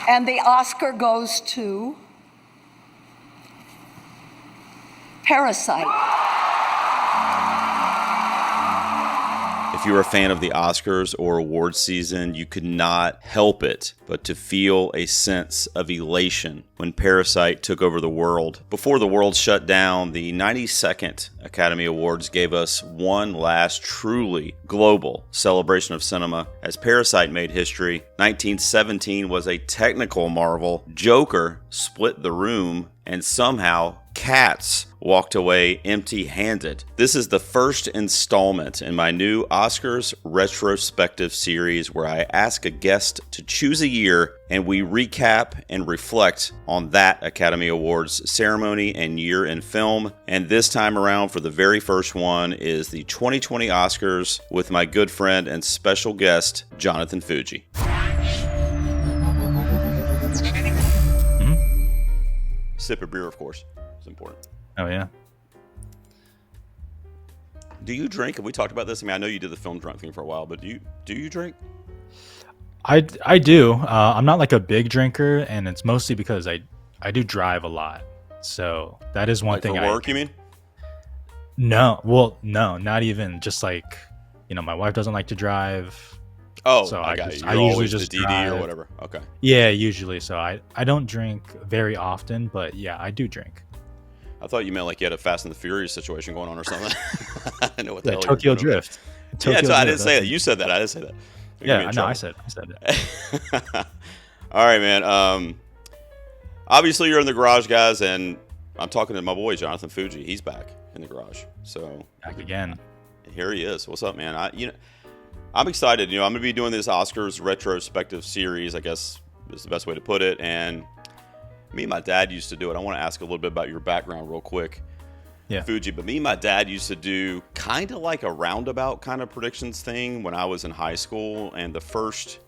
And the Oscar goes to Parasite. If you were a fan of the Oscars or awards season, you could not help it but to feel a sense of elation when Parasite took over the world. Before the world shut down, the 92nd Academy Awards gave us one last truly global celebration of cinema as Parasite made history. 1917 was a technical marvel. Joker split the room, and somehow Cats walked away empty-handed. This is the first installment in my new Oscars Retrospective series where I ask a guest to choose a year and we recap and reflect on that Academy Awards ceremony and year in film. And this time around, for the very first one, is the 2020 Oscars with my good friend and special guest, Jonathan Fujii. Sip of beer, of course. It's important. Oh, yeah. Do you drink? Have we talked about this? I mean, I know you did the film drunk thing for a while, but do you drink? I do. I'm not like a big drinker, and it's mostly because I do drive a lot. So that is one like thing. For work, you mean? No. Well, no, not even. Just like, my wife doesn't like to drive. Oh, so I got you. I You're usually the just DD drive. or whatever. Okay. Yeah, usually. So I don't drink very often, but yeah, I do drink. I thought you meant like you had a Fast and the Furious situation going on or something. I didn't know what the hell Tokyo you were doing. Drift. I didn't say that. You said that. I didn't say that. Yeah, no, I said it. All right, man. Obviously, you're in the garage, guys, and I'm talking to my boy, Jonathan Fujii. He's back in the garage. So back again. Here he is. What's up, man? I'm excited. I'm going to be doing this Oscars retrospective series, I guess is the best way to put it. And me and my dad used to do it. I want to ask a little bit about your background real quick, Fujii. But me and my dad used to do kind of like a roundabout kind of predictions thing when I was in high school. And the first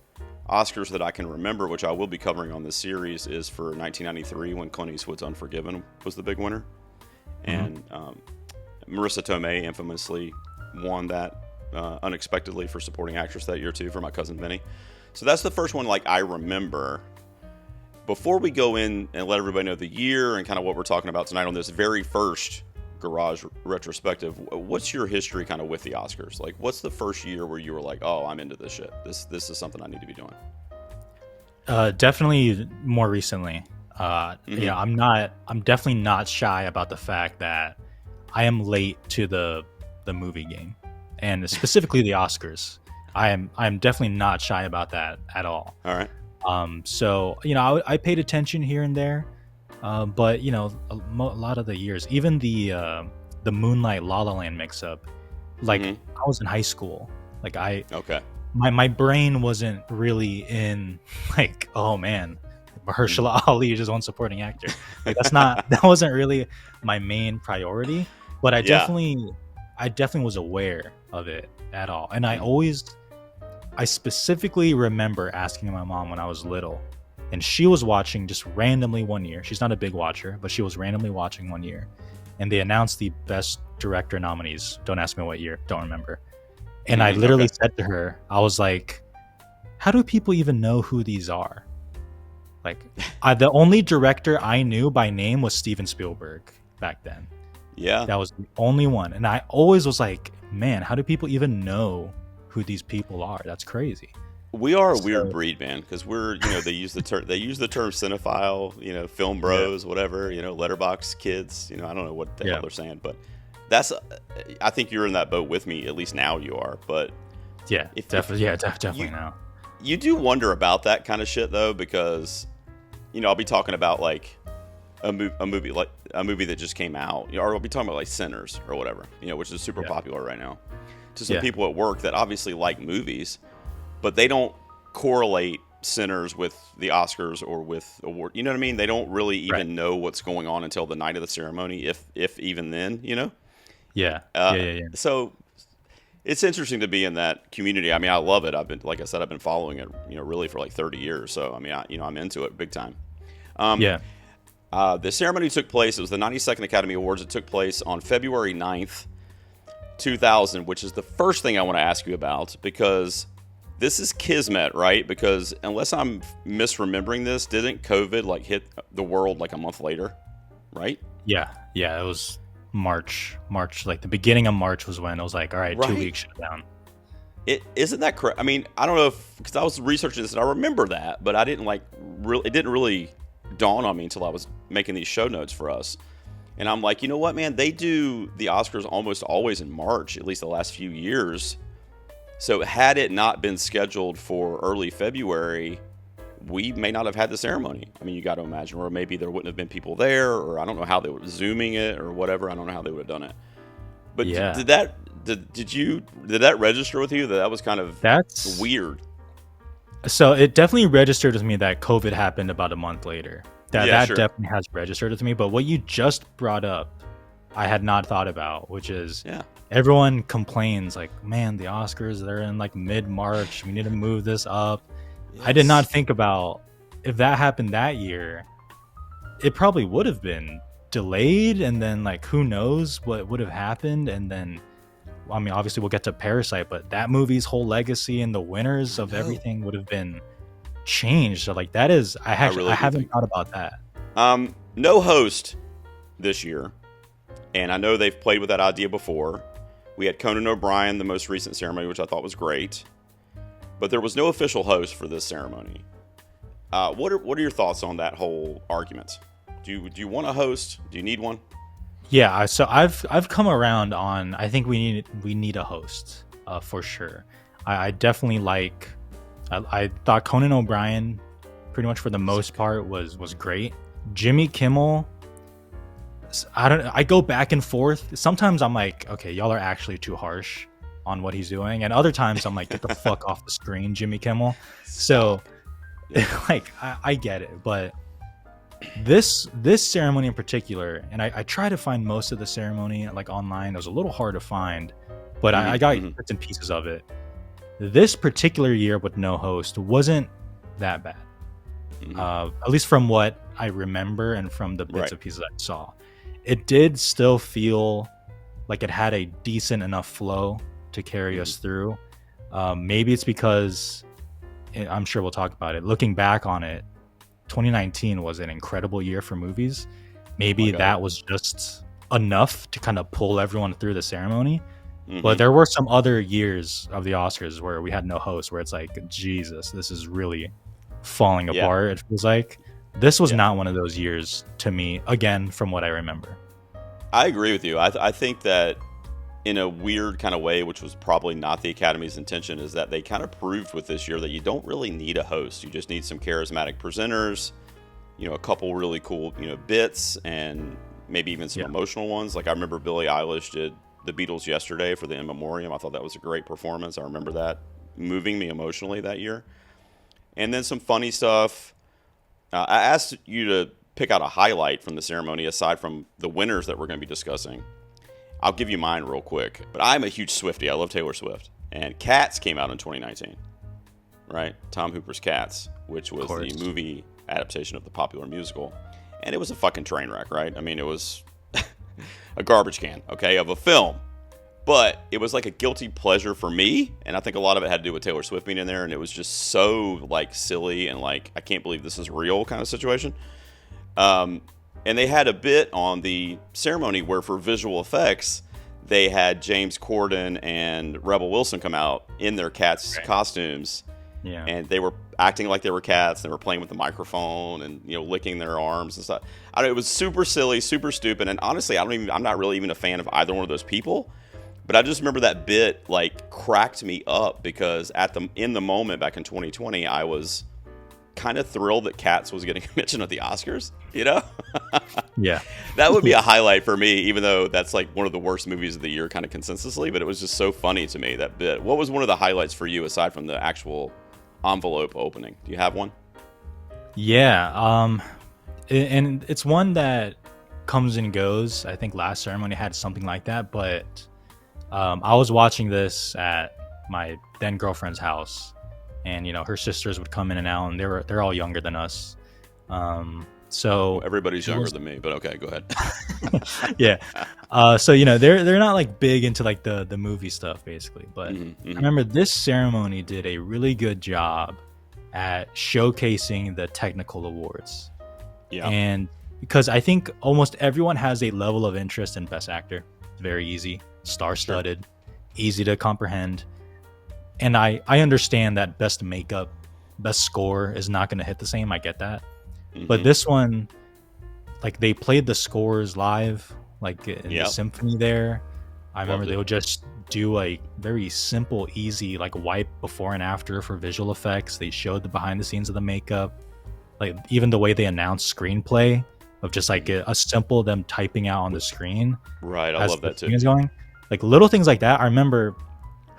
Oscars that I can remember, which I will be covering on this series, is for 1993 when Clint Eastwood's Unforgiven was the big winner. And Marissa Tomei infamously won that unexpectedly for supporting actress that year too, for My Cousin Vinny. So that's the first one like I remember. Before we go in and let everybody know the year and kind of what we're talking about tonight on this very first Garage Retrospective, what's your history kind of with the Oscars? Like, what's the first year where you were like, oh, I'm into this shit. This is something I need to be doing. Definitely more recently. Yeah, I'm definitely not shy about the fact that I am late to the movie game, and specifically the Oscars. I'm definitely not shy about that at all. All right. So I paid attention here and there, but a lot of the years, even the Moonlight La La Land mix-up, like I was in high school, like my brain wasn't really in like, oh man, Mahershala Ali is just one supporting actor. Like that wasn't really my main priority, but I definitely was aware of it at all, and I specifically remember asking my mom when I was little, and she was watching just randomly one year. She's not a big watcher, but she was randomly watching one year, and they announced the best director nominees. Don't ask me what year, don't remember. And I literally said to her, I was like, how do people even know who these are? Like, the only director I knew by name was Steven Spielberg back then. Yeah. That was the only one. And I always was like, man, how do people even know who these people are? That's crazy. We are a weird breed, man, because we're, they use the term cinephile, film bros, whatever, letterbox kids, I don't know what the hell they're saying, but I think you're in that boat with me. At least now you are, but definitely now. You do wonder about that kind of shit though, because I'll be talking about like a movie that just came out, or I'll be talking about like Sinners or whatever, which is super popular right now, to some people at work that obviously like movies, but they don't correlate Sinners with the Oscars or with award. You know what I mean? They don't really even know what's going on until the night of the ceremony, if even then. Yeah. So it's interesting to be in that community. I mean, I love it. I've been following it, really for like 30 years. So I mean, I'm into it big time. The ceremony took place. It was the 92nd Academy Awards. It took place on February 9th, 2000, which is the first thing I want to ask you about, because this is kismet, right? Because unless I'm misremembering this, didn't COVID like hit the world like a month later, right? Yeah, it was March, like the beginning of March was when it was like, all right, 2 Right. weeks shutdown. It isn't that correct? I mean, I don't know if because I was researching this and I remember that, but I didn't like really. It didn't really dawn on me until I was making these show notes for us. And I'm like, you know what, man? They do the Oscars almost always in March, at least the last few years. So had it not been scheduled for early February, we may not have had the ceremony. I mean, you got to imagine, or maybe there wouldn't have been people there, or I don't know how they were zooming it or whatever. I don't know how they would have done it. But Yeah. did that register with you that was kind of That's weird? So it definitely registered with me that COVID happened about a month later. That Sure. definitely has registered with me. But what you just brought up, I had not thought about, which is Yeah. everyone complains like, man, the Oscars, they're in like mid-March. We need to move this up. I did not think about if that happened that year, it probably would have been delayed. And then like, who knows what would have happened. And then, I mean, obviously we'll get to Parasite, but that movie's whole legacy and the winners of everything would have been changed. So like that is, I haven't thought about that. No host this year, and I know they've played with that idea before. We had Conan O'Brien, the most recent ceremony, which I thought was great, but there was no official host for this ceremony. What are your thoughts on that whole argument? Do you want a host? Do you need one? Yeah, so I've come around on. I think we need a host for sure. I definitely like. I thought Conan O'Brien, pretty much for the most part, was great. Jimmy Kimmel, I go back and forth. Sometimes I'm like, okay, y'all are actually too harsh on what he's doing, and other times I'm like, get the fuck off the screen, Jimmy Kimmel. So, like, I get it, but this ceremony in particular, and I try to find most of the ceremony like online. It was a little hard to find, but I got bits and pieces of it. This particular year with no host wasn't that bad, at least from what I remember and from the bits and pieces I saw. It did still feel like it had a decent enough flow to carry us through. Maybe it's because, I'm sure we'll talk about it, looking back on it, 2019 was an incredible year for movies. Maybe that was just enough to kind of pull everyone through the ceremony. But there were some other years of the Oscars where we had no host, where it's like, Jesus, this is really falling apart. It feels like this was not one of those years to me, again, from what I remember. I agree with you. I think that in a weird kind of way, which was probably not the Academy's intention, is that they kind of proved with this year that you don't really need a host. You just need some charismatic presenters, a couple really cool, bits, and maybe even some emotional ones. Like I remember Billie Eilish did the Beatles Yesterday for the In Memoriam. I thought that was a great performance. I remember that moving me emotionally that year. And then some funny stuff. I asked you to pick out a highlight from the ceremony aside from the winners that we're going to be discussing. I'll give you mine real quick. But I'm a huge Swiftie. I love Taylor Swift. And Cats came out in 2019, right? Tom Hooper's Cats, which was the movie adaptation of the popular musical. And it was a fucking train wreck, right? I mean, it was a garbage can, okay, of a film. But it was like a guilty pleasure for me, and I think a lot of it had to do with Taylor Swift being in there, and it was just so, like, silly and, like, I can't believe this is real kind of situation. And they had a bit on the ceremony where for visual effects, they had James Corden and Rebel Wilson come out in their Cats costumes. Yeah. And they were acting like they were cats. They were playing with the microphone and, licking their arms and stuff. It was super silly, super stupid. And honestly, I'm not really even a fan of either one of those people. But I just remember that bit like cracked me up because in the moment back in 2020, I was kind of thrilled that Cats was getting a mention at the Oscars, Yeah. That would be a highlight for me, even though that's like one of the worst movies of the year kind of consensusly, but it was just so funny to me, that bit. What was one of the highlights for you aside from the actual envelope opening? Do you have one? Yeah. And it's one that comes and goes. I think last ceremony had something like that, but I was watching this at my then girlfriend's house, and her sisters would come in and out, and they're all younger than us. So Well, everybody's it younger was- than me, but okay, go ahead. yeah. So they're not like big into like the movie stuff basically, but I remember this ceremony did a really good job at showcasing the technical awards. Yeah. And because I think almost everyone has a level of interest in Best Actor. It's very easy, star-studded, easy to comprehend. And I understand that Best Makeup, Best Score is not going to hit the same. I get that. But this one, like they played the scores live, like in the symphony there. I remember they would just do a very simple, easy, like wipe before and after for visual effects. They showed the behind the scenes of the makeup, like even the way they announced screenplay of just like a simple them typing out on the screen. Right, I love that too. Is going. Like little things like that. I remember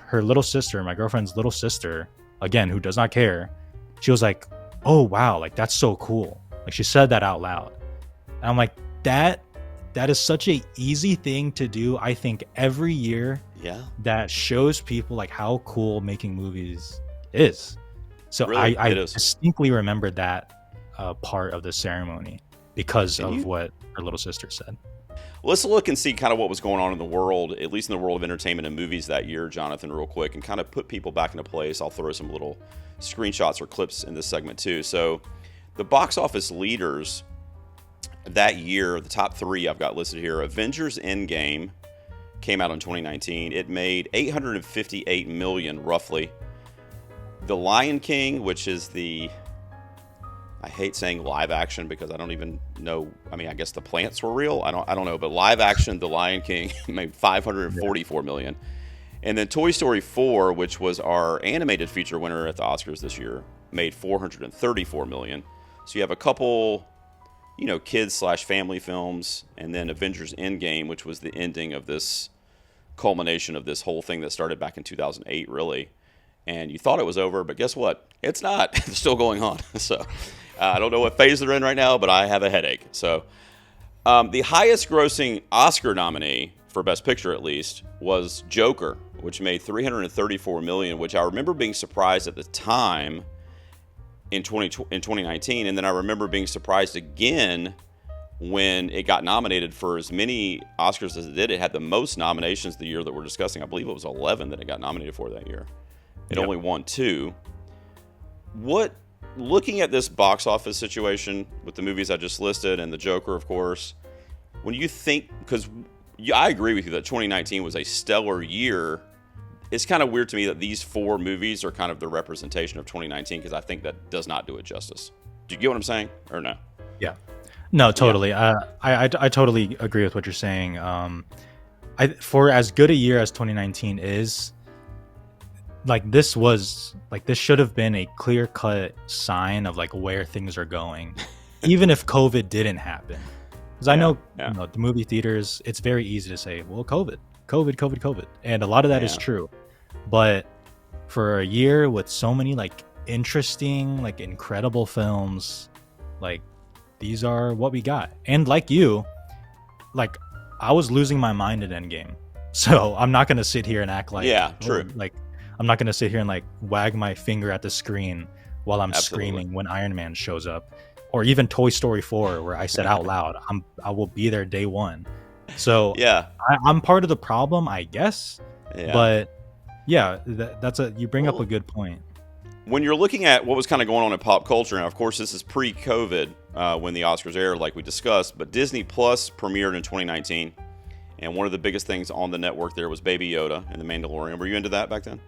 her little sister, my girlfriend's little sister, again, who does not care. She was like, "Oh wow, like that's so cool." Like she said that out loud. And I'm like, that is such a easy thing to do. I think every year, that shows people like how cool making movies is. So really, I distinctly remember that part of the ceremony because of what her little sister said. Let's look and see kind of what was going on in the world, at least in the world of entertainment and movies that year, Jonathan, real quick, and kind of put people back into place. I'll throw some little screenshots or clips in this segment too. So the box office leaders that year, the top three I've got listed here: Avengers Endgame came out in 2019. It made $858 million roughly. The Lion King, which is I hate saying live action because I don't even know. I mean, I guess the plants were real. I don't know, but live action, The Lion King made $544 million. And then Toy Story 4, which was our animated feature winner at the Oscars this year, made $434 million. So you have a couple, kids/family films, and then Avengers Endgame, which was the ending of this culmination of this whole thing that started back in 2008, really. And you thought it was over, but guess what? It's not. It's still going on. So I don't know what phase they're in right now, but I have a headache. So the highest grossing Oscar nominee, for Best Picture at least, was Joker, which made $334 million, which I remember being surprised at the time in 2019. And then I remember being surprised again when it got nominated for as many Oscars as it did. It had the most nominations the year that we're discussing. I believe it was 11 that it got nominated for that year. It only won 2. Looking at this box office situation with the movies I just listed and the Joker, of course, when you think, because I agree with you that 2019 was a stellar year, it's kind of weird to me that these 4 movies are kind of the representation of 2019, because I think that does not do it justice. Do you get what I'm saying, or no? Yeah. No, totally. Yeah. I totally agree with what you're saying. For as good a year as 2019 is, this should have been a clear-cut sign of like where things are going, even if COVID didn't happen. Because I know, the movie theaters, it's very easy to say, well, COVID, and a lot of that is true. But for a year with so many like interesting, like incredible films, like these are what we got. And like you, like I was losing my mind at Endgame, so I'm not gonna sit here and act like true. Like I'm not gonna sit here and like wag my finger at the screen while I'm screaming when Iron Man shows up, or even Toy Story 4, where I said out loud, I will be there day one. So I'm part of the problem, I guess. Yeah. But you bring up a good point. When you're looking at what was kind of going on in pop culture, and of course this is pre-COVID when the Oscars aired, like we discussed, but Disney Plus premiered in 2019, and one of the biggest things on the network there was Baby Yoda and The Mandalorian. Were you into that back then?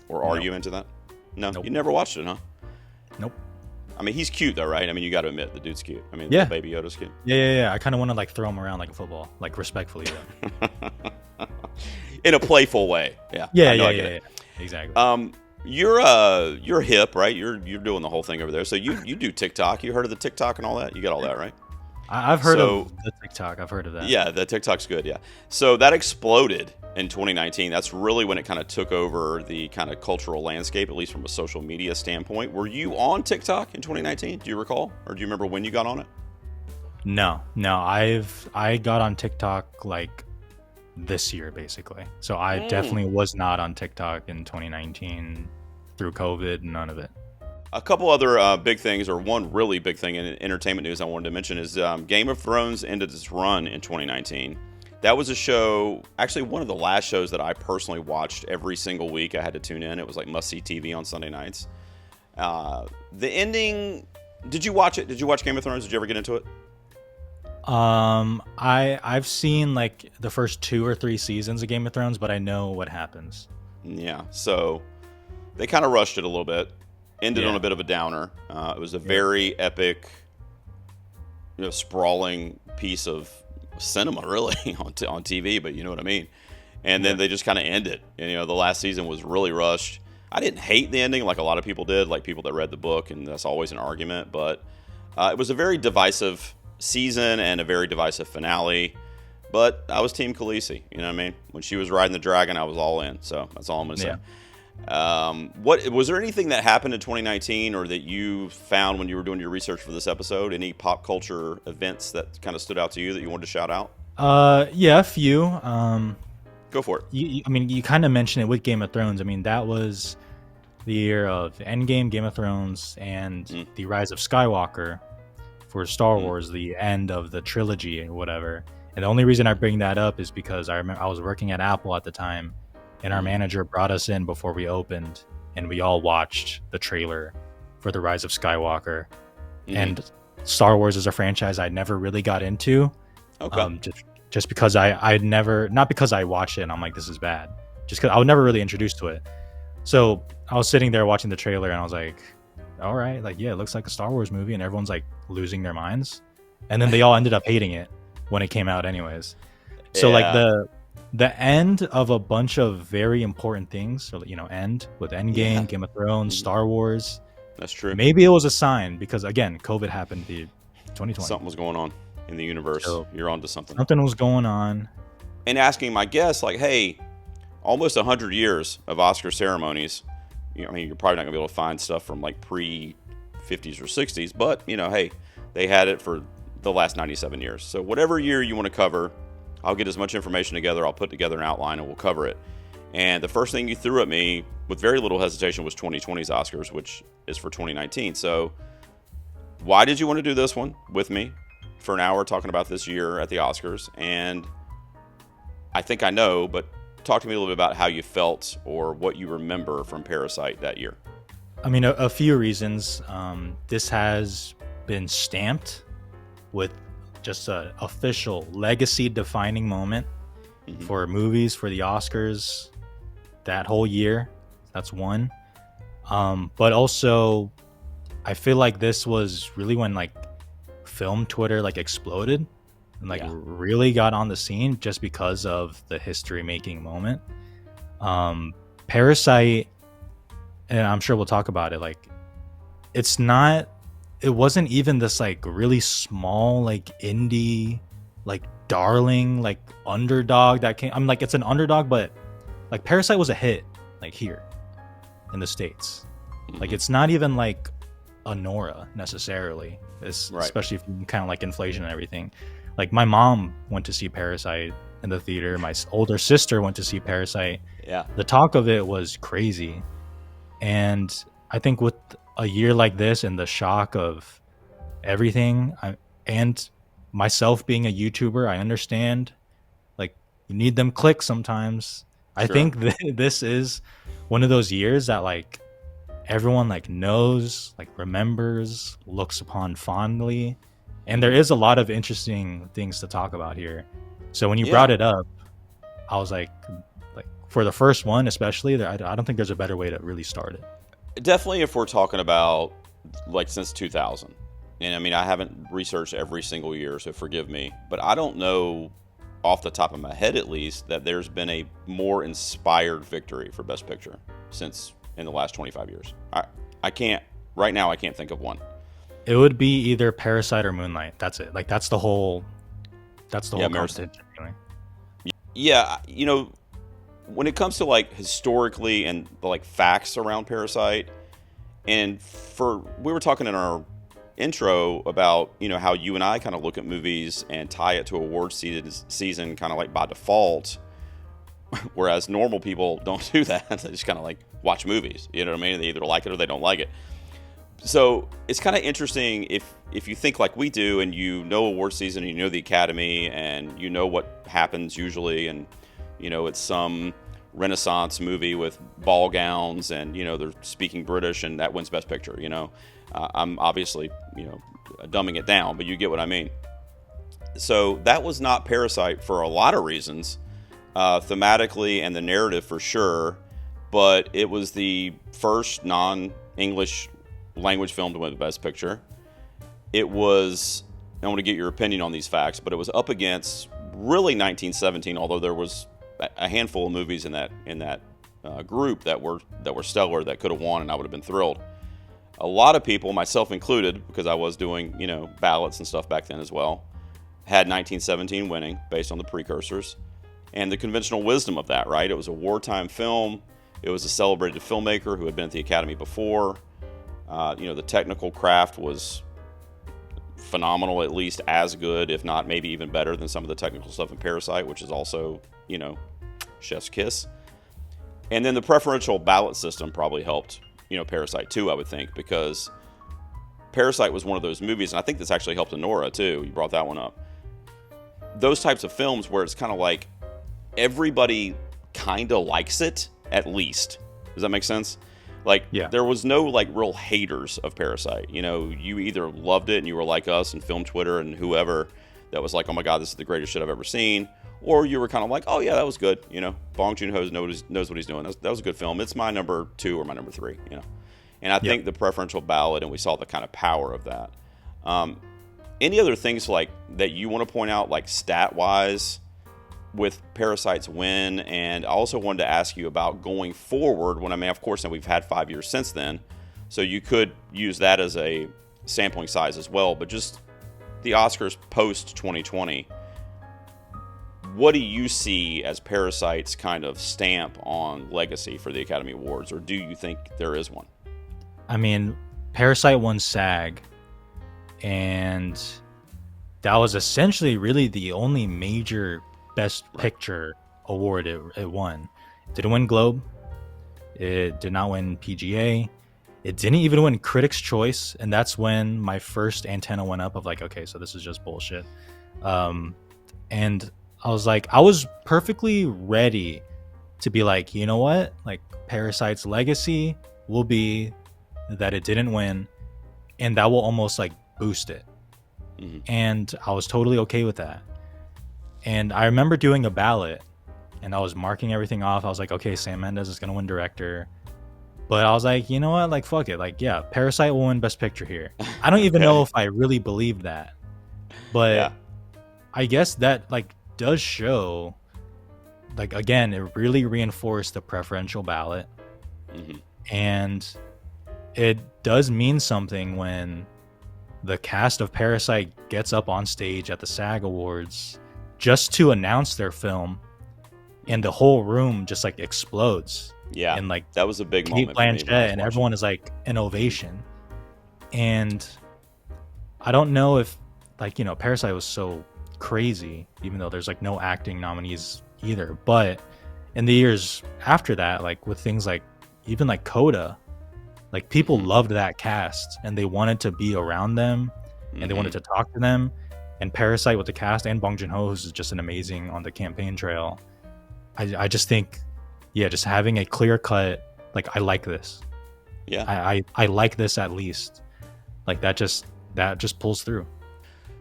Or are you into that? No, nope. You never watched it, huh? Nope. I mean, he's cute though, right? I mean, you got to admit the dude's cute. I mean, the Baby Yoda's cute. Yeah. I kind of want to like throw him around like a football, like respectfully. In a playful way. Yeah. Yeah. Exactly. You're hip, right? You're doing the whole thing over there. So you do TikTok. You heard of the TikTok and all that? You got all that, right? I've heard of the TikTok. I've heard of that. Yeah, the TikTok's good, yeah. So that exploded in 2019. That's really when it kind of took over the kind of cultural landscape, at least from a social media standpoint. Were you on TikTok in 2019? Do you recall? Or do you remember when you got on it? No. I got on TikTok like this year, basically. So I definitely was not on TikTok in 2019 through COVID, none of it. A couple other big things, or one really big thing in entertainment news I wanted to mention is Game of Thrones ended its run in 2019. That was a show, actually one of the last shows that I personally watched every single week. I had to tune in. It was like must-see TV on Sunday nights. The ending, did you watch it? Did you watch Game of Thrones? Did you ever get into it? I've seen like the first 2 or 3 seasons of Game of Thrones, but I know what happens. Yeah, so they kind of rushed it a little bit. Ended Yeah. on a bit of a downer. It was a very epic, sprawling piece of cinema, really, on TV. But you know what I mean. And then they just kind of ended. And, the last season was really rushed. I didn't hate the ending like a lot of people did, like people that read the book, and that's always an argument. But it was a very divisive season and a very divisive finale. But I was Team Khaleesi. You know what I mean? When she was riding the dragon, I was all in. So that's all I'm going to say. What was there anything that happened in 2019 or that you found when you were doing your research for this episode? Any pop culture events that kind of stood out to you that you wanted to shout out? Yeah, a few. Go for it. You kind of mentioned it with Game of Thrones. I mean, that was the year of Endgame, Game of Thrones, and the Rise of Skywalker for Star Wars, the end of the trilogy or whatever. And the only reason I bring that up is because I remember I was working at Apple at the time, and our manager brought us in before we opened, and we all watched the trailer for the Rise of Skywalker. And Star Wars is a franchise I never really got into. Okay. Just because I'd never, not because I watched it and I'm like, this is bad, just because I was never really introduced to it. So I was sitting there watching the trailer and I was like, all right, like, yeah, it looks like a Star Wars movie, and everyone's like losing their minds. And then they all ended up hating it when it came out anyways. So like the end of a bunch of very important things, so, end with Endgame, Game of Thrones, Star Wars. That's true. Maybe it was a sign because, again, COVID happened in 2020. Something was going on in the universe. So, you're onto something. Something was going on. And asking my guests, like, hey, almost 100 years of Oscar ceremonies. You're probably not going to be able to find stuff from like pre-50s or 60s, but, hey, they had it for the last 97 years. So whatever year you want to cover, I'll get as much information together. I'll put together an outline and we'll cover it. And the first thing you threw at me with very little hesitation was 2020's Oscars, which is for 2019. So why did you want to do this one with me for an hour talking about this year at the Oscars? And I think I know, but talk to me a little bit about how you felt or what you remember from Parasite that year. I mean, a few reasons. This has been stamped with just an official legacy-defining moment for movies, for the Oscars, that whole year. That's one. But also, I feel like this was really when like film Twitter like exploded and like really got on the scene just because of the history-making moment. Parasite, and I'm sure we'll talk about it, like it wasn't even this like really small like indie like darling like underdog that came. I'm like, it's an underdog, but like Parasite was a hit like here in the States. Like it's not even like a Nora necessarily, especially if you kind of like inflation and everything. Like my mom went to see Parasite in the theater. My older sister went to see Parasite. Yeah. The talk of it was crazy. And I think with a year like this and the shock of everything, and myself being a YouTuber, I understand like you need them clicks sometimes. Sure. I think this is one of those years that like everyone like knows, like remembers, looks upon fondly. And there is a lot of interesting things to talk about here. So when you brought it up, I was like for the first one especially, I don't think there's a better way to really start it. Definitely if we're talking about like since 2000. And I mean, I haven't researched every single year, so forgive me. But I don't know off the top of my head at least that there's been a more inspired victory for Best Picture since in the last 25 years. I can't think of one. It would be either Parasite or Moonlight. That's it. Like that's the whole competition. Anyway. Yeah, when it comes to like historically and the like facts around Parasite, and we were talking in our intro about how you and I kind of look at movies and tie it to award season kind of like by default, whereas normal people don't do that. They just kind of like watch movies. You know what I mean? They either like it or they don't like it. So it's kind of interesting if you think like we do, and you know award season, and you know the Academy, and you know what happens usually, and it's some Renaissance movie with ball gowns, and they're speaking British, and that wins Best Picture. I'm obviously dumbing it down, but you get what I mean. So that was not Parasite for a lot of reasons, thematically and the narrative for sure, but it was the first non-English language film to win Best Picture. It was, I want to get your opinion on these facts, but it was up against really 1917, although there was a handful of movies in that group that were stellar, that could have won, and I would have been thrilled. A lot of people, myself included, because I was doing ballots and stuff back then as well, had 1917 winning based on the precursors and the conventional wisdom of that, right? It was a wartime film. It was a celebrated filmmaker who had been at the Academy before. The technical craft was phenomenal, at least as good, if not maybe even better than some of the technical stuff in Parasite, which is also, chef's kiss. And then the preferential ballot system probably helped, Parasite too, I would think, because Parasite was one of those movies, and I think this actually helped Honora too. You brought that one up. Those types of films where it's kind of like everybody kind of likes it, at least. Does that make sense? Like, Yeah. There was no like real haters of Parasite. You either loved it and you were like us and film Twitter and whoever that was like, oh my God, this is the greatest shit I've ever seen. Or you were kind of like, oh yeah, that was good. Bong Joon-ho knows what he's doing. That was a good film. It's my number 2 or my number 3, And I think the preferential ballot, and we saw the kind of power of that. Any other things like that you want to point out, like stat-wise, with Parasite's win? And I also wanted to ask you about going forward. Of course, now we've had 5 years since then, so you could use that as a sampling size as well. But just the Oscars post 2020, what do you see as Parasite's kind of stamp on legacy for the Academy Awards, or do you think there is one? I mean, Parasite won SAG, and that was essentially really the only major Best Picture award it won. It didn't win Globe. It did not win PGA. It didn't even win Critics' Choice, and that's when my first antenna went up of like, okay, so this is just bullshit. And I was perfectly ready to be like, you know what? Like, Parasite's legacy will be that it didn't win, and that will almost like boost it. Mm-hmm. And I was totally okay with that. And I remember doing a ballot, and I was marking everything off. I was like, okay, Sam Mendes is gonna win director. But I was like, you know what? Like, fuck it. Like, yeah, Parasite will win Best Picture here. I don't even know if I really believed that. But yeah. I guess that like does show, like, again, it really reinforced the preferential ballot. Mm-hmm. And it does mean something when the cast of Parasite gets up on stage at the SAG Awards just to announce their film, and the whole room just like explodes. Yeah, and like that was a big Kate moment. Blanchett and everyone is like an ovation. And I don't know if Parasite was so crazy, even though there's like no acting nominees either. But in the years after that, like with things like even like Coda, like people loved that cast and they wanted to be around them and they wanted to talk to them. And Parasite with the cast and Bong Joon-ho, who's just an amazing on the campaign trail. I just think, just having a clear cut, like, I like this. Yeah. I like this at least. Like that just pulls through.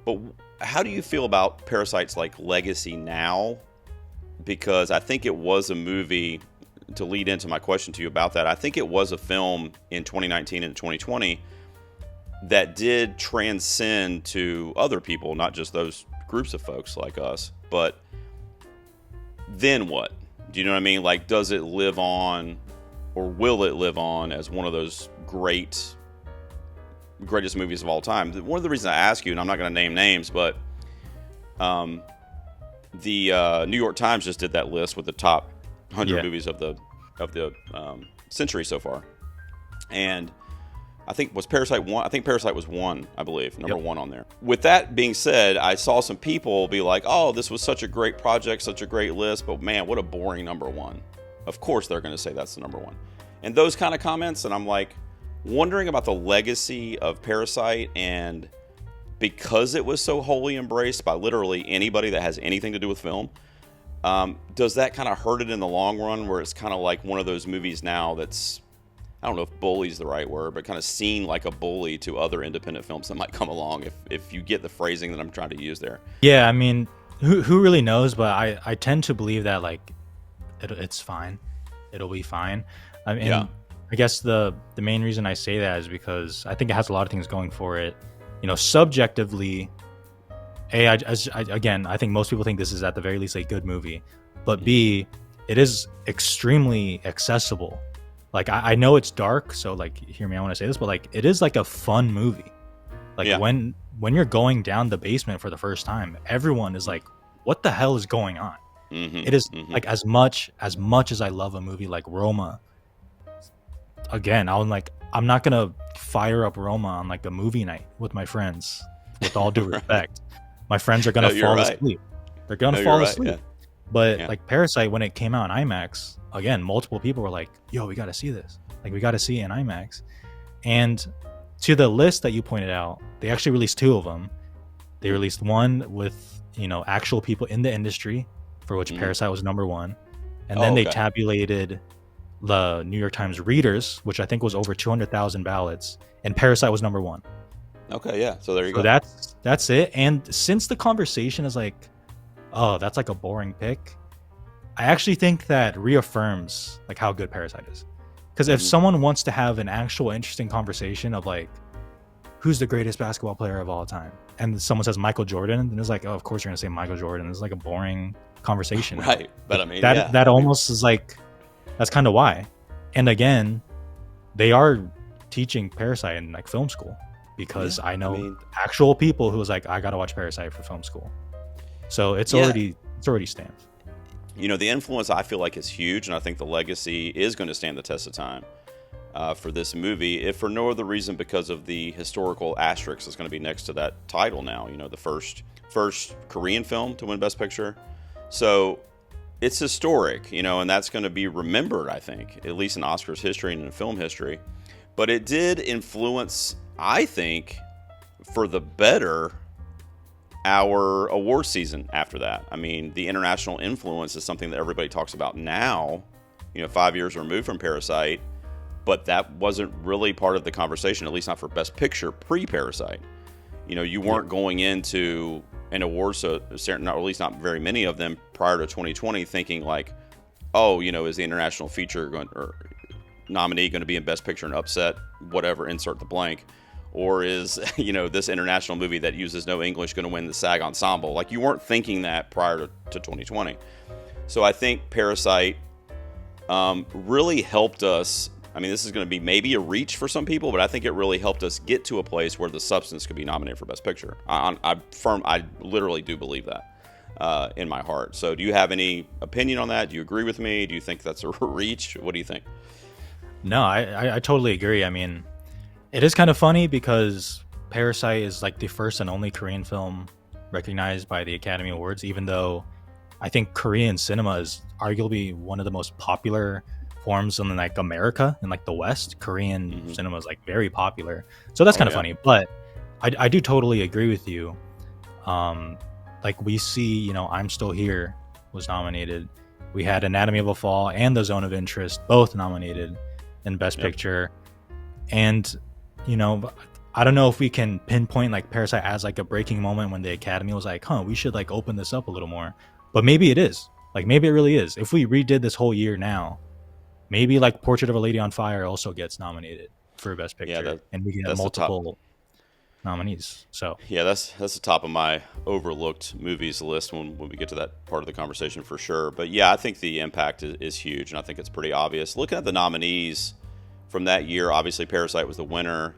But how do you feel about Parasite's like legacy now? Because I think it was a movie, to lead into my question to you about that. I think it was a film in 2019 and 2020 that did transcend to other people, not just those groups of folks like us. But then what? Do you know what I mean? Like, does it live on, or will it live on as one of those greatest movies of all time? One of the reasons I ask you, and I'm not going to name names, but the New York Times just did that list with the top 100 movies of the century so far, and I think Parasite one? I think Parasite was one, I believe, number one on there. With that being said, I saw some people be like, oh, this was such a great project, such a great list, but man, what a boring number one. Of course they're going to say that's the number one. And those kind of comments, and I'm like, wondering about the legacy of Parasite, and because it was so wholly embraced by literally anybody that has anything to do with film, does that kind of hurt it in the long run, where it's kind of like one of those movies now that's, I don't know if bully's the right word, but kind of seen like a bully to other independent films that might come along, if you get the phrasing that I'm trying to use there. Yeah, I mean, who really knows? But I tend to believe that like it's fine, it'll be fine. I mean, Yeah. I guess the main reason I say that is because I think it has a lot of things going for it. You know, subjectively, again, I think most people think this is at the very least a good movie, but B, it is extremely accessible. Like I know it's dark, so like hear me, I want to say this, but like it is like a fun movie. Like when you're going down the basement for the first time, everyone is like, "What the hell is going on?" It is like as much as I love a movie like Roma. Again, I'm not gonna fire up Roma on like a movie night with my friends. With all due respect, my friends are gonna fall asleep. They're gonna fall asleep. Yeah. But like Parasite, when it came out in IMAX, again, multiple people were like, "Yo, we got to see this. Like, we got to see it in IMAX." And to the list that you pointed out, they actually released two of them. They released one with, you know, actual people in the industry, for which Parasite was number one, and then they tabulated the New York Times readers, which I think was over 200,000 ballots, and Parasite was number one. Okay, yeah. So there you So go. that's it. And since the conversation is like, oh, that's like a boring pick, I actually think that reaffirms like how good Parasite is. Because if someone wants to have an actual interesting conversation of like, who's the greatest basketball player of all time, and someone says Michael Jordan, then it's like, oh, of course you're gonna say Michael Jordan. It's like a boring conversation, Right? But I mean, that almost is like, that's kind of why. And again, they are teaching Parasite in like film school, because I know actual people who was like, I gotta watch Parasite for film school. So it's already stamped. You know, the influence I feel like is huge, and I think the legacy is going to stand the test of time for this movie, if for no other reason because of the historical asterisk that's going to be next to that title now. You know, the first Korean film to win Best Picture. So it's historic, you know, and that's going to be remembered, I think, at least in Oscars history and in film history. But it did influence, I think, for the better, our award season after that. I mean, the international influence is something that everybody talks about now, you know, 5 years removed from Parasite, but that wasn't really part of the conversation, at least not for Best Picture pre-Parasite. You know, you weren't going into an award, so certain, or at least not very many of them prior to 2020, thinking like, oh, you know, is the international feature or nominee going to be in Best Picture and upset whatever, insert the blank? Or is, you know, this international movie that uses no English going to win the SAG Ensemble? Like, you weren't thinking that prior to 2020. So I think Parasite really helped us. I mean, this is going to be maybe a reach for some people, but I think it really helped us get to a place where The Substance could be nominated for Best Picture. I literally do believe that in my heart. So do you have any opinion on that? Do you agree with me? Do you think that's a reach? What do you think? No, I totally agree. I mean, it is kind of funny because Parasite is like the first and only Korean film recognized by the Academy Awards, even though I think Korean cinema is arguably one of the most popular forms in like America and like the West. Korean cinema is like very popular. So that's kind of funny. But I do totally agree with you. Like we see, you know, I'm Still Here was nominated. We had Anatomy of a Fall and The Zone of Interest both nominated in Best Picture. And you know, I don't know if we can pinpoint like Parasite as like a breaking moment when the Academy was like, we should like open this up a little more. But maybe it is. Like maybe it really is. If we redid this whole year now, maybe like Portrait of a Lady on Fire also gets nominated for Best Picture, and we get multiple nominees. So yeah, that's the top of my overlooked movies list when we get to that part of the conversation for sure. But yeah, I think the impact is huge, and I think it's pretty obvious. Looking at the nominees from that year, obviously Parasite was the winner.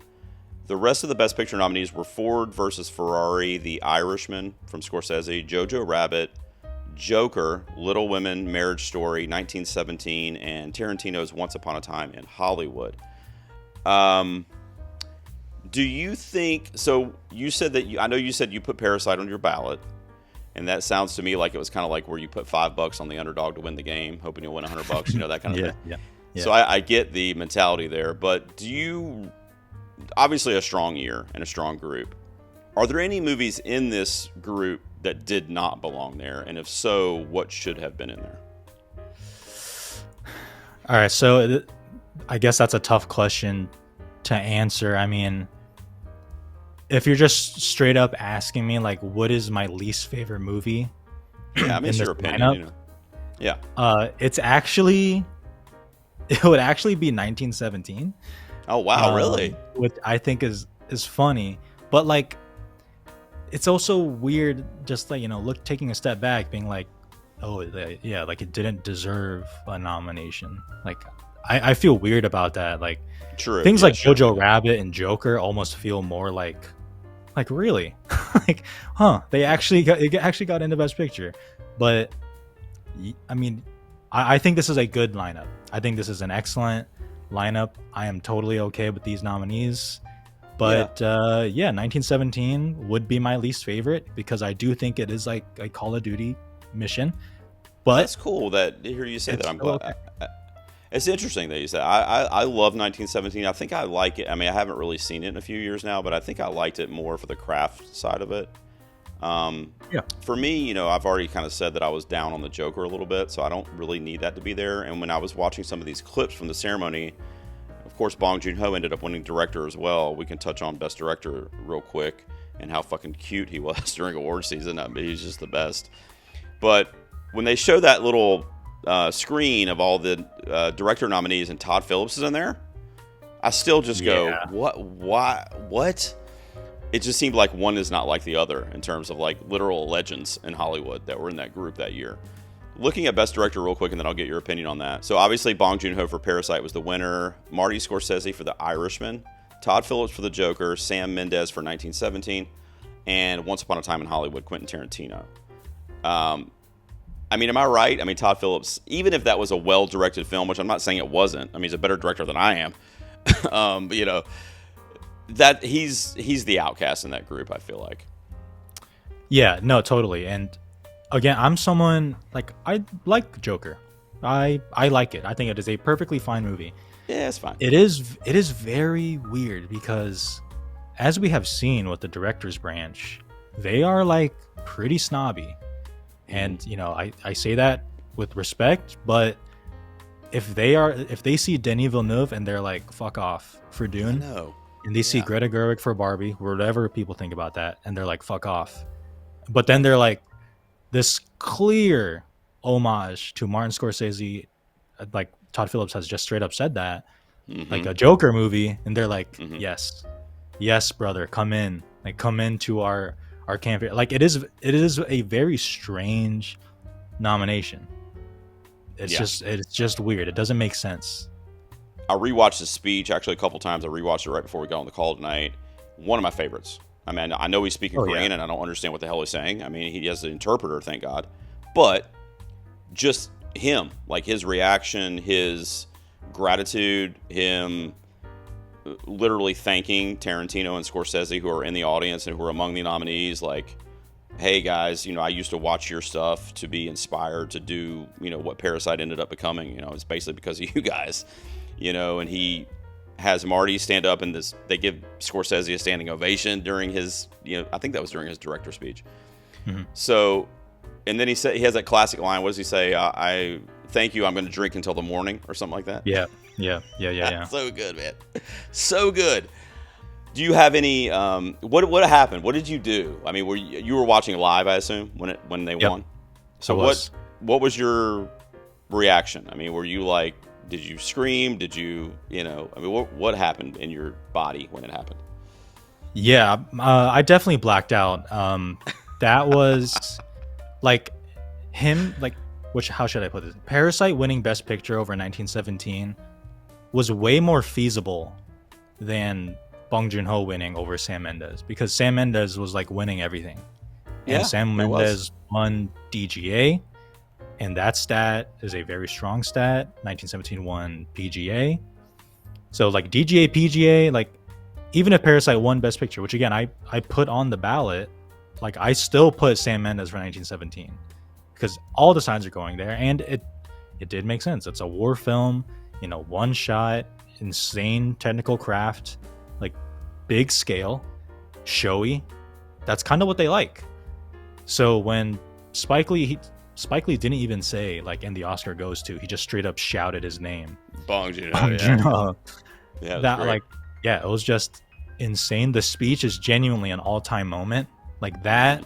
The rest of the Best Picture nominees were Ford versus Ferrari, The Irishman from Scorsese, Jojo Rabbit, Joker, Little Women, Marriage Story, 1917, and Tarantino's Once Upon a Time in Hollywood. Do you think, so you said that, I know you said you put Parasite on your ballot, and that sounds to me like it was kind of like where you put $5 on the underdog to win the game, hoping you'll win $100, you know, that kind of thing. Yeah. Yeah. So I get the mentality there, but do you, obviously a strong year and a strong group. Are there any movies in this group that did not belong there? And if so, what should have been in there? All right, so I guess that's a tough question to answer. I mean, if you're just straight up asking me, like, what is my least favorite movie? Yeah, I mean, it's your opinion. Yeah. It's actually, it would actually be 1917. Oh, wow, really? Which I think is funny, but like, it's also weird, just like, taking a step back, being like, oh, yeah, like it didn't deserve a nomination. Like, I feel weird about that. Like, True. things Yeah, like sure. Jojo Rabbit and Joker almost feel more like really, like, they actually got into Best Picture. But I mean, I think this is a good lineup. I think this is an excellent lineup. I am totally okay with these nominees. But 1917 would be my least favorite because I do think it is like a Call of Duty mission. But That's cool that to hear you say that. I'm glad. Okay. It's interesting that you said. I love 1917. I think I like it. I mean, I haven't really seen it in a few years now, but I think I liked it more for the craft side of it. For me, I've already kind of said that I was down on the Joker a little bit, so I don't really need that to be there. And when I was watching some of these clips from the ceremony, of course, Bong Joon-ho ended up winning director as well. We can touch on Best Director real quick and how fucking cute he was during award season. I mean, he's just the best. But when they show that little screen of all the director nominees and Todd Phillips is in there, I still just go, what? Why? What? It just seemed like one is not like the other in terms of like literal legends in Hollywood that were in that group that year. Looking at Best Director real quick, and then I'll get your opinion on that. So obviously, Bong Joon-ho for Parasite was the winner. Marty Scorsese for The Irishman. Todd Phillips for The Joker. Sam Mendes for 1917. And Once Upon a Time in Hollywood, Quentin Tarantino. I mean, am I right? I mean, Todd Phillips, even if that was a well-directed film, which I'm not saying it wasn't. I mean, he's a better director than I am. That he's the outcast in that group, I feel like. Yeah, no, totally. And again, I'm someone like, I like Joker. I like it. I think it is a perfectly fine movie. Yeah, it's fine. It is very weird because, as we have seen with the director's branch, they are like pretty snobby. And I say that with respect, but if they see Denis Villeneuve and they're like, fuck off for Dune, and they see Greta Gerwig for Barbie, whatever people think about that, and they're like, fuck off. But then they're like, this clear homage to Martin Scorsese, like Todd Phillips has just straight up said that, like a Joker movie, and they're like, yes, brother, come into our campaign. Like, it is a very strange nomination. It's just weird. It doesn't make sense. I rewatched his speech actually a couple times. I rewatched it right before we got on the call tonight. One of my favorites. I mean, I know he's speaking Korean and I don't understand what the hell he's saying. I mean, he has the interpreter, thank God. But just him, like his reaction, his gratitude, him literally thanking Tarantino and Scorsese, who are in the audience and who are among the nominees, like, hey guys, I used to watch your stuff to be inspired to do, what Parasite ended up becoming. It's basically because of you guys, and he has Marty stand up and they give Scorsese a standing ovation during his, I think that was during his director speech. So, and then he has that classic line. What does he say? I thank you. I'm going to drink until the morning or something like that. Yeah. So good, man. So good. Do you have any? What happened? What did you do? I mean, you were watching live, I assume, when they won. So what was your reaction? I mean, were you like, did you scream? Did you, I mean, what happened in your body when it happened? Yeah, I definitely blacked out. That was like him, like, how should I put this? Parasite winning Best Picture over 1917 was way more feasible than Bong Joon-ho winning over Sam Mendes, because Sam Mendes was like winning everything. And Sam Mendes won DGA, and that stat is a very strong stat. 1917 won PGA. So like DGA, PGA, like even if Parasite won Best Picture, which again I put on the ballot, like I still put Sam Mendes for 1917 because all the signs are going there, and it did make sense. It's a war film. one shot, insane technical craft, like big scale, showy. That's kind of what they like. So when Spike Lee didn't even say like "and the Oscar goes to," he just straight up shouted his name. Bong Joon-ho, Bong Joon-ho. Yeah, That great. like, yeah, it was just insane. The speech is genuinely an all-time moment. Like that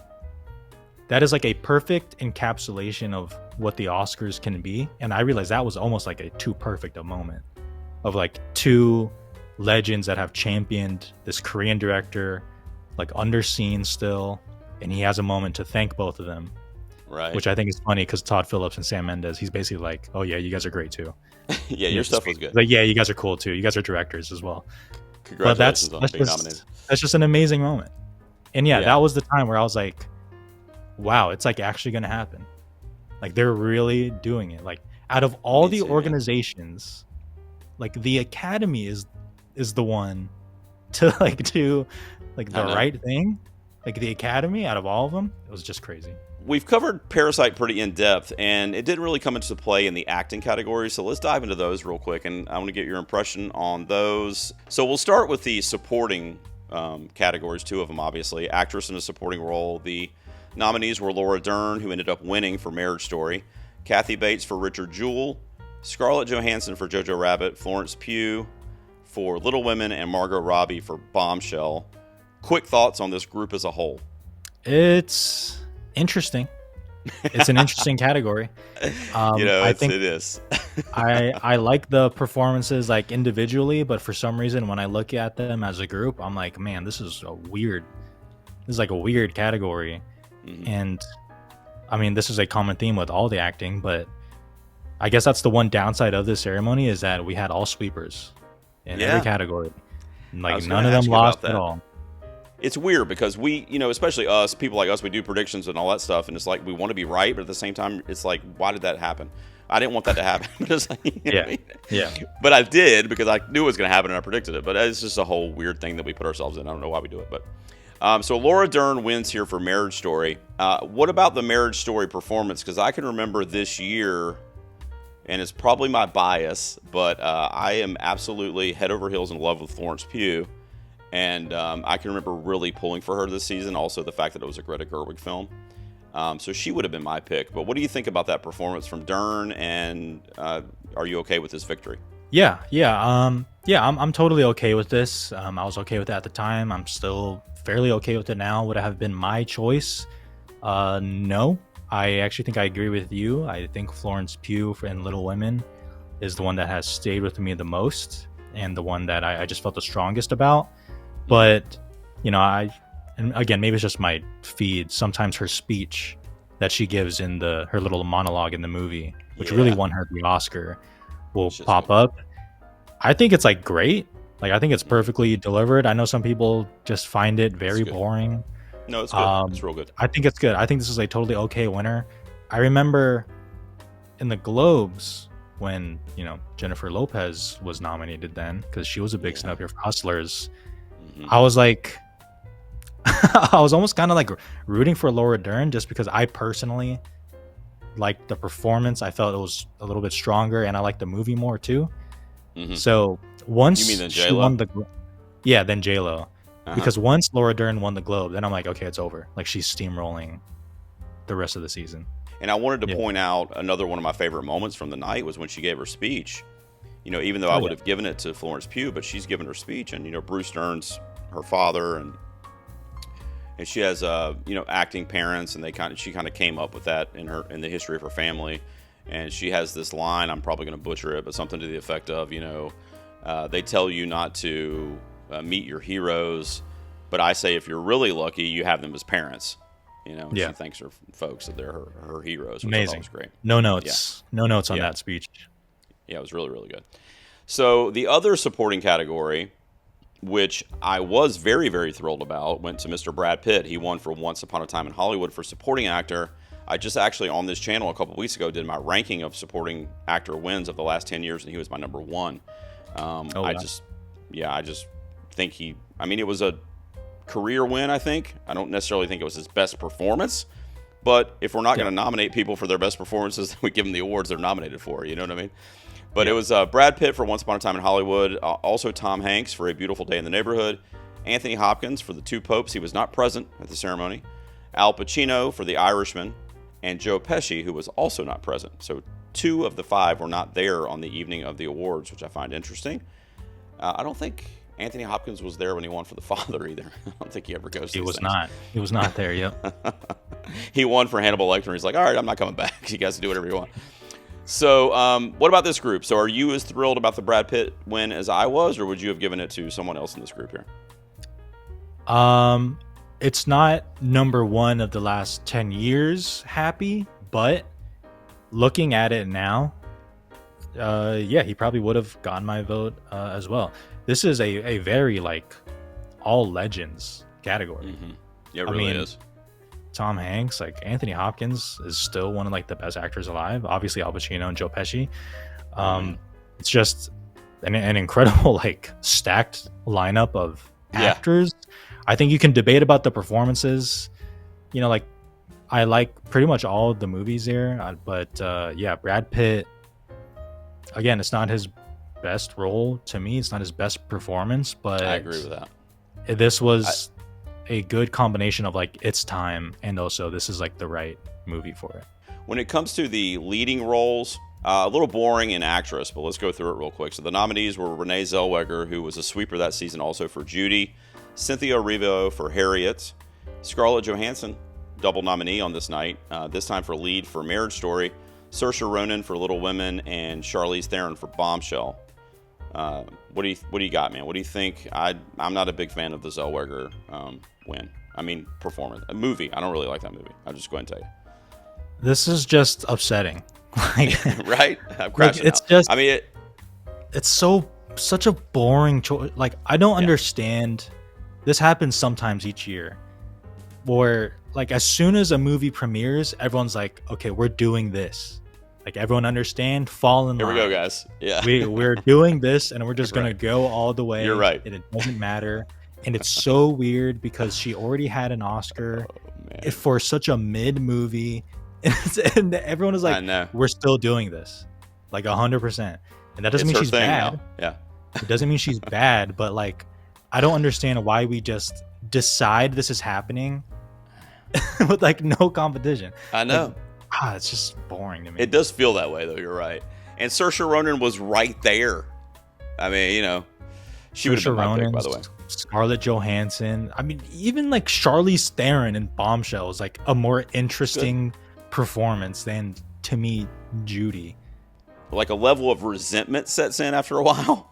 is like a perfect encapsulation of what the Oscars can be. And I realized that was almost like a too perfect a moment of like two legends that have championed this Korean director, like underseen still, and he has a moment to thank both of them. Right. Which I think is funny because Todd Phillips and Sam Mendes, he's basically like, oh yeah, you guys are great too. Yeah, your stuff was good. Like, yeah, you guys are cool too. You guys are directors as well. But Congratulations on being nominated. that's just an amazing moment. And yeah, Yeah. that was the time where I was like, wow, it's like actually going to happen. Like they're really doing it. Like out of all the organizations, like the Academy is the one to like do like the right thing. Like the Academy out of all of them, it was just crazy. We've covered Parasite pretty in depth, and it didn't really come into play in the acting category, so let's dive into those real quick, and I want to get your impression on those. So we'll start with the supporting categories, two of them, obviously. Actress in a supporting role. The nominees were Laura Dern, who ended up winning for Marriage Story, Kathy Bates for Richard Jewell, Scarlett Johansson for Jojo Rabbit, Florence Pugh for Little Women, and Margot Robbie for Bombshell. Quick thoughts on this group as a whole. It's interesting. It's an interesting category. I think it is. I like the performances like individually, but for some reason when I look at them as a group, I'm like, man, this is like a weird category. Mm-hmm. And I mean, this is a common theme with all the acting, but I guess that's the one downside of this ceremony is that we had all sweepers in every category. Like none of them lost at all. It's weird because we, especially us, people like us, we do predictions and all that stuff, and it's like we want to be right, but at the same time, it's like, why did that happen? I didn't want that to happen. But it's like, yeah. But I did because I knew it was going to happen and I predicted it. But it's just a whole weird thing that we put ourselves in. I don't know why we do it, but so Laura Dern wins here for Marriage Story. What about the Marriage Story performance? Because I can remember this year, and it's probably my bias, but I am absolutely head over heels in love with Florence Pugh. And I can remember really pulling for her this season. Also, the fact that it was a Greta Gerwig film. So she would have been my pick. But what do you think about that performance from Dern? And are you okay with this victory? Yeah. I'm totally okay with this. I was okay with it at the time. I'm still fairly okay with it now. Would it have been my choice? No. I actually think I agree with you. I think Florence Pugh in Little Women is the one that has stayed with me the most and the one that I just felt the strongest about. But, and again, maybe it's just my feed. Sometimes her speech that she gives in her little monologue in the movie, which really won her the Oscar, will pop up. I think it's like great. Like, I think it's perfectly delivered. I know some people just find it very boring. No, it's good. It's real good. I think it's good. I think this is a totally okay winner. I remember in the Globes when, Jennifer Lopez was nominated then, because she was a big snub here for Hustlers. I was like, I was almost kind of like rooting for Laura Dern just because I personally liked the performance. I felt it was a little bit stronger, and I liked the movie more too. Mm-hmm. So once she won then J-Lo. Because once Laura Dern won the Globe, then I'm like, okay, it's over. Like she's steamrolling the rest of the season. And I wanted to point out another one of my favorite moments from the night was when she gave her speech. Even though I would have given it to Florence Pugh, but she's given her speech, and Bruce Dern's her father, and she has acting parents, and she kind of came up with that in the history of her family, and she has this line, I'm probably going to butcher it, but something to the effect of, they tell you not to meet your heroes, but I say if you're really lucky, you have them as parents. She thanks her folks that they're her heroes. Which amazing. I thought was great. No notes on that speech. Yeah, it was really, really good. So the other supporting category, which I was very, very thrilled about, went to Mr. Brad Pitt. He won for Once Upon a Time in Hollywood for supporting actor. I just actually on this channel a couple weeks ago did my ranking of supporting actor wins of the last 10 years, and he was my number one. Wow. I just think it was a career win, I think. I don't necessarily think it was his best performance. But if we're not going to nominate people for their best performances, we give them the awards they're nominated for. You know what I mean? But it was Brad Pitt for Once Upon a Time in Hollywood, also Tom Hanks for A Beautiful Day in the Neighborhood, Anthony Hopkins for The Two Popes, he was not present at the ceremony, Al Pacino for The Irishman, and Joe Pesci, who was also not present. So 2 of the 5 were not there on the evening of the awards, which I find interesting. I don't think Anthony Hopkins was there when he won for The Father either. I don't think he ever goes to He these was things. not. He was not there. Yep. He won for Hannibal Lecter. He's like, all right, I'm not coming back. You guys can do whatever you want. So what about this group? So are you as thrilled about the Brad Pitt win as I was, or would you have given it to someone else in this group here? It's not number 1 of the last 10 years happy, but looking at it now, yeah, he probably would have gotten my vote as well. This is a very like all legends category. Mm-hmm. Yeah, it really is. Tom Hanks, like Anthony Hopkins is still one of like the best actors alive. Obviously Al Pacino and Joe Pesci. It's just an incredible like stacked lineup of actors. I think you can debate about the performances. You know, like I like pretty much all of the movies there, but yeah, Brad Pitt. Again, it's not his best role to me. It's not his best performance, but I agree with that. This was a good combination of like it's time, and also this is like the right movie for it. When it comes to the leading roles, a little boring in actress, but let's go through it real quick. So the nominees were Renee Zellweger, who was a sweeper that season also for Judy, Cynthia Erivo for Harriet, Scarlett Johansson, double nominee on this night, this time for lead for Marriage Story, Saoirse Ronan for Little Women, and Charlize Theron for Bombshell. What do you got, man? What do you think? I'm not a big fan of the Zellweger win. I mean, performance. A movie. I don't really like that movie. I'll just go ahead and tell you. This is just upsetting. Like, right? I'm crashing it's out. just. I mean, it's such a boring choice. Like, I don't understand. This happens sometimes each year, where like as soon as a movie premieres, everyone's like, "Okay, we're doing this." Like everyone understand, fall in line. Here we go, guys. Yeah, we're doing this, and we're just gonna go all the way. You're right, and it doesn't matter. And it's so weird because she already had an Oscar for such a mid movie, and everyone is like, I know. "We're still doing this, like 100%." And that doesn't mean she's bad. Now. Yeah, it doesn't mean she's bad, but like, I don't understand why we just decide this is happening with like no competition. I know. Like, it's just boring to me. It does feel that way, though. You're right. And Saoirse Ronan was right there. I mean, you know, she would have been my pick, by the way. Scarlett Johansson. I mean, even like Charlize Theron in Bombshell is like a more interesting performance than, to me, Judy. Like a level of resentment sets in after a while,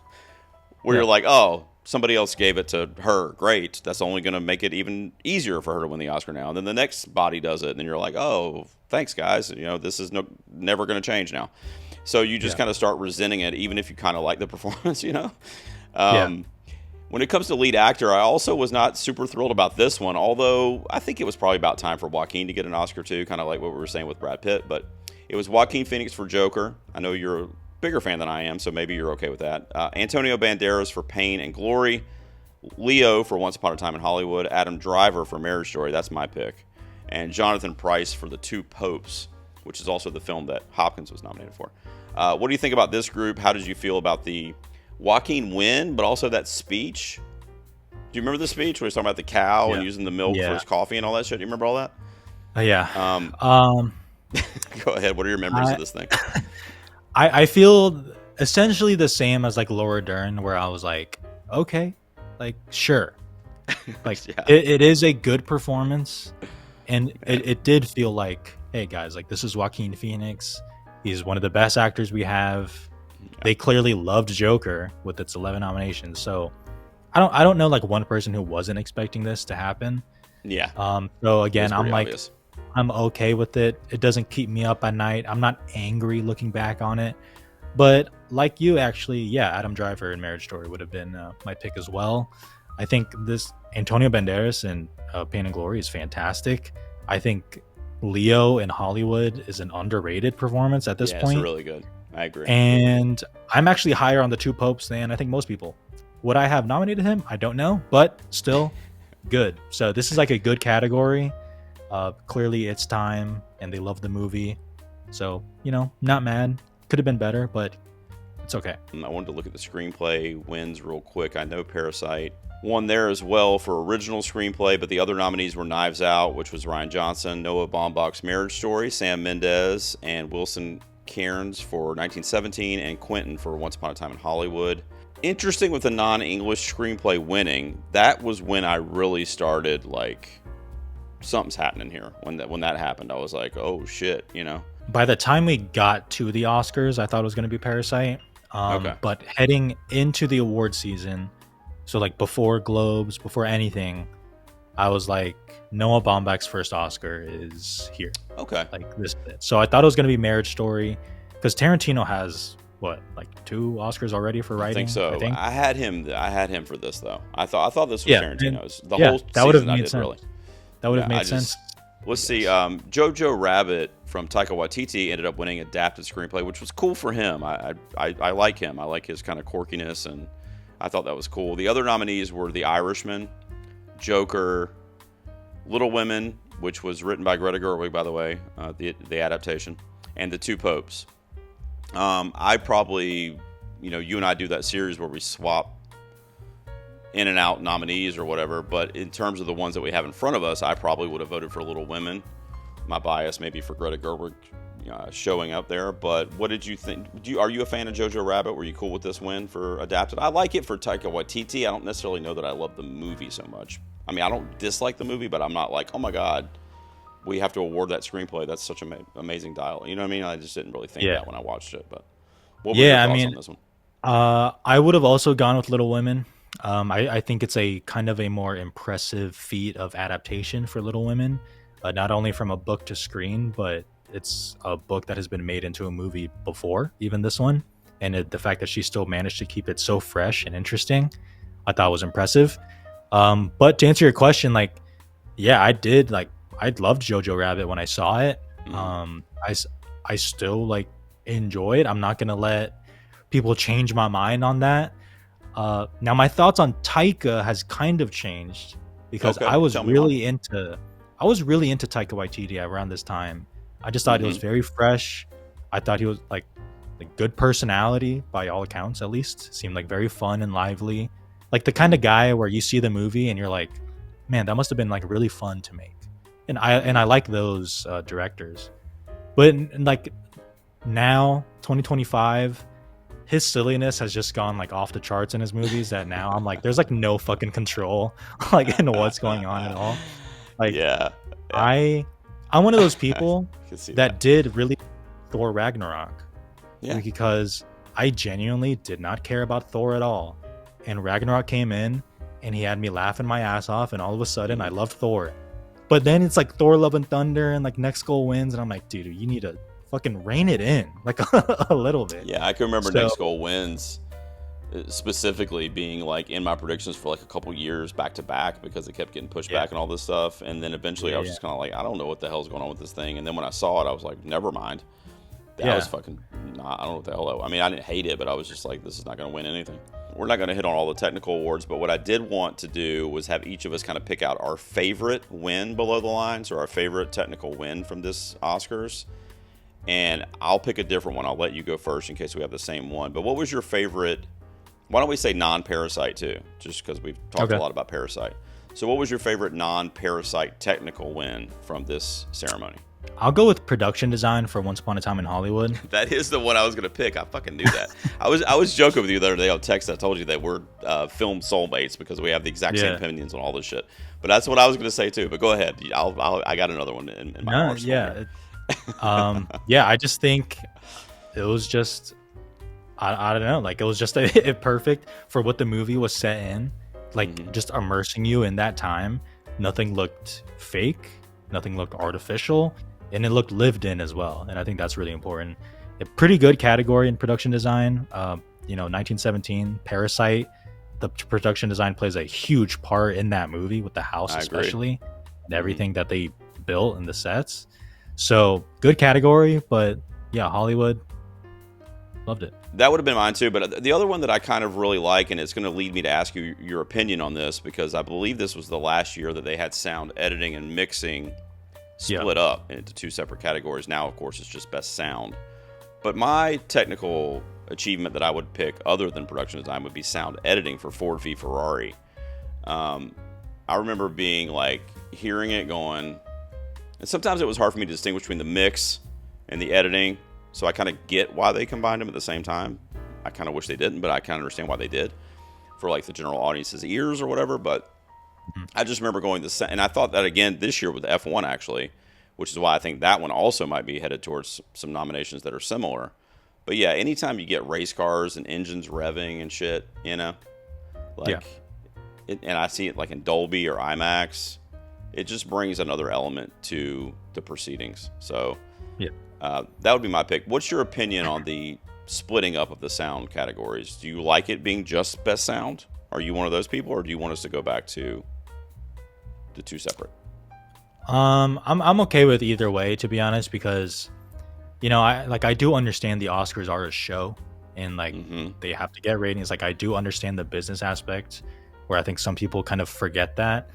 where you're like, oh, somebody else gave it to her. Great. That's only going to make it even easier for her to win the Oscar now. And then the next body does it, and then you're like, oh, thanks, guys. You know, this is never going to change now. So you just kind of start resenting it, even if you kind of like the performance, you know? When it comes to lead actor, I also was not super thrilled about this one, although I think it was probably about time for Joaquin to get an Oscar too, kind of like what we were saying with Brad Pitt. But it was Joaquin Phoenix for Joker. I know you're a bigger fan than I am, so maybe you're okay with that. Antonio Banderas for Pain and Glory. Leo for Once Upon a Time in Hollywood. Adam Driver for Marriage Story. That's my pick. And Jonathan Pryce for The Two Popes, which is also the film that Hopkins was nominated for. What do you think about this group? How did you feel about the Joaquin win, but also that speech? Do you remember the speech where he's talking about the cow and using the milk for his coffee and all that shit? Do you remember all that? Yeah. Go ahead. What are your memories of this thing? I feel essentially the same as like Laura Dern, where I was like, okay, like sure, like it is a good performance, and it did feel like, hey guys, like this is Joaquin Phoenix. He's one of the best actors we have. They clearly loved Joker with its 11 nominations. So I don't know like one person who wasn't expecting this to happen. Yeah. So again, I'm like, obvious. I'm okay with it. It doesn't keep me up at night. I'm not angry looking back on it. But like you, actually, Adam Driver in Marriage Story would have been my pick as well. I think this Antonio Banderas in Pain and Glory is fantastic. I think Leo in Hollywood is an underrated performance at this point. It's really good. I agree. And I'm actually higher on The Two Popes than I think most people. Would I have nominated him? I don't know, but still good. So this is like a good category. Clearly it's time, and they love the movie. So, you know, not mad. Could have been better, but It's okay. I wanted to look at the screenplay wins real quick. I know Parasite won there as well for original screenplay, but the other nominees were Knives Out, which was Rian Johnson, Noah Baumbach's Marriage Story, Sam Mendes, and Wilson Cairns for 1917, and Quentin for Once Upon a Time in Hollywood. Interesting with the non-English screenplay winning, that was when I really started like, something's happening here. When that happened, I was like, oh shit, you know? By the time we got to the Oscars, I thought it was going to be Parasite. Okay. But heading into the award season, so like before Globes, before anything, I was like, Noah Baumbach's first Oscar is here. Okay. Like this bit. So I thought it was going to be Marriage Story, because Tarantino has what, like 2 Oscars already for writing. I think so. I had him for this though. I thought this was Tarantino's. The yeah, whole that would have season made I did sense. really. That would have made sense. Let's see. Jojo Rabbit from Taika Waititi ended up winning adapted screenplay, which was cool for him. I like him. I like his kind of quirkiness, and I thought that was cool. The other nominees were The Irishman, Joker, Little Women, which was written by Greta Gerwig, by the way, the adaptation, and The Two Popes. I probably, you and I do that series where we swap in and out nominees or whatever, but in terms of the ones that we have in front of us, I probably would have voted for Little Women. My bias maybe for Greta Gerwig showing up there, but what did you think? Are you a fan of Jojo Rabbit? Were you cool with this win for adapted? I like it for Taika Waititi. I don't necessarily know that I love the movie so much. I mean, I don't dislike the movie, but I'm not like, oh my god, we have to award that screenplay. That's such amazing dialogue. You know what I mean? I just didn't really think that when I watched it. But what were your thoughts on this one? I would have also gone with Little Women. I think it's a kind of a more impressive feat of adaptation for Little Women, not only from a book to screen, but it's a book that has been made into a movie before, even this one. And the fact that she still managed to keep it so fresh and interesting, I thought was impressive. But to answer your question, like, yeah, I loved Jojo Rabbit when I saw it. I still like enjoy it. I'm not gonna let people change my mind on that. Now my thoughts on Taika has kind of changed because I was really into Taika Waititi around this time. I just thought he was very fresh. I thought he was like good personality by all accounts, at least. Seemed like very fun and lively. Like the kind of guy where you see the movie and you're like, man, that must have been like really fun to make. And I like those directors. But like now, 2025, his silliness has just gone like off the charts in his movies that now I'm like, there's like no fucking control like in what's going on at all. Like, I'm one of those people that did really Thor Ragnarok. Yeah. Because I genuinely did not care about Thor at all. And Ragnarok came in and he had me laughing my ass off, and all of a sudden I loved Thor. But then it's like Thor Love and Thunder and like Next Goal Wins, and I'm like, dude, you need to fucking rein it in like a little bit. Yeah, I can remember Next Goal Wins specifically being like in my predictions for like a couple years back to back because it kept getting pushed back and all this stuff. And then eventually I was just kind of like, I don't know what the hell's going on with this thing. And then when I saw it, I was like, never mind. That was fucking I don't know what the hell. I mean, I didn't hate it, but I was just like, this is not going to win anything. We're not going to hit on all the technical awards, but what I did want to do was have each of us kind of pick out our favorite win below the lines or our favorite technical win from this Oscars. And I'll pick a different one. I'll let you go first in case we have the same one. But what was your favorite? Why don't we say non-Parasite too? Just because we've talked a lot about Parasite. So what was your favorite non-Parasite technical win from this ceremony? I'll go with production design for Once Upon a Time in Hollywood. That is the one I was going to pick. I fucking knew that. I was joking with you the other day on text. I told you that we're film soulmates because we have the exact same opinions on all this shit. But that's what I was going to say too. But go ahead. I got another one in my arsenal. I just think it was just I don't know, like it was just a perfect for what the movie was set in, like just immersing you in that time. Nothing looked fake, nothing looked artificial, and it looked lived in as well. And I think that's really important. A pretty good category in production design. 1917, Parasite, the production design plays a huge part in that movie with the house especially and everything that they built and the sets. So good category, but yeah, Hollywood, loved it. That would have been mine too, but the other one that I kind of really like, and it's going to lead me to ask you your opinion on this, because I believe this was the last year that they had sound editing and mixing split up into two separate categories. Now, of course, it's just best sound. But my technical achievement that I would pick other than production design would be sound editing for Ford v Ferrari. I remember being like hearing it going, and sometimes it was hard for me to distinguish between the mix and the editing. So I kind of get why they combined them at the same time. I kind of wish they didn't, but I kind of understand why they did for like the general audience's ears or whatever. But I just remember going and I thought that again this year with F1 actually, which is why I think that one also might be headed towards some nominations that are similar. But yeah, anytime you get race cars and engines revving and shit, you know, like, and I see it like in Dolby or IMAX, it just brings another element to the proceedings. So that would be my pick. What's your opinion on the splitting up of the sound categories? Do you like it being just best sound? Are you one of those people, or do you want us to go back to the two separate? I'm okay with either way, to be honest, because I do understand the Oscars are a show, and like they have to get ratings. Like I do understand the business aspect, where I think some people kind of forget that.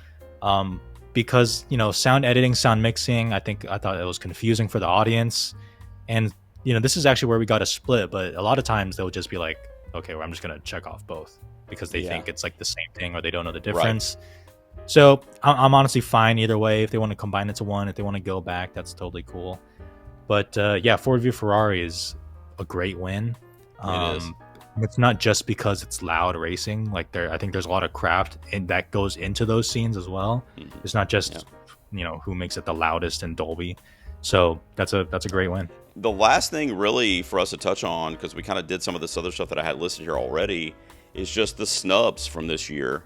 Because sound editing, sound mixing, I thought it was confusing for the audience, and this is actually where we got a split. But a lot of times they'll just be like, okay, well, I'm just gonna check off both because they think it's like the same thing, or they don't know the difference. Right. So I'm honestly fine either way. If they want to combine it to one, if they want to go back, that's totally cool. But Ford v Ferrari is a great win. It is. It's not just because it's loud racing. Like I think there's a lot of craft and that goes into those scenes as well. It's not just who makes it the loudest in Dolby. So that's a great win. The last thing really for us to touch on, because we kind of did some of this other stuff that I had listed here already, is just the snubs from this year.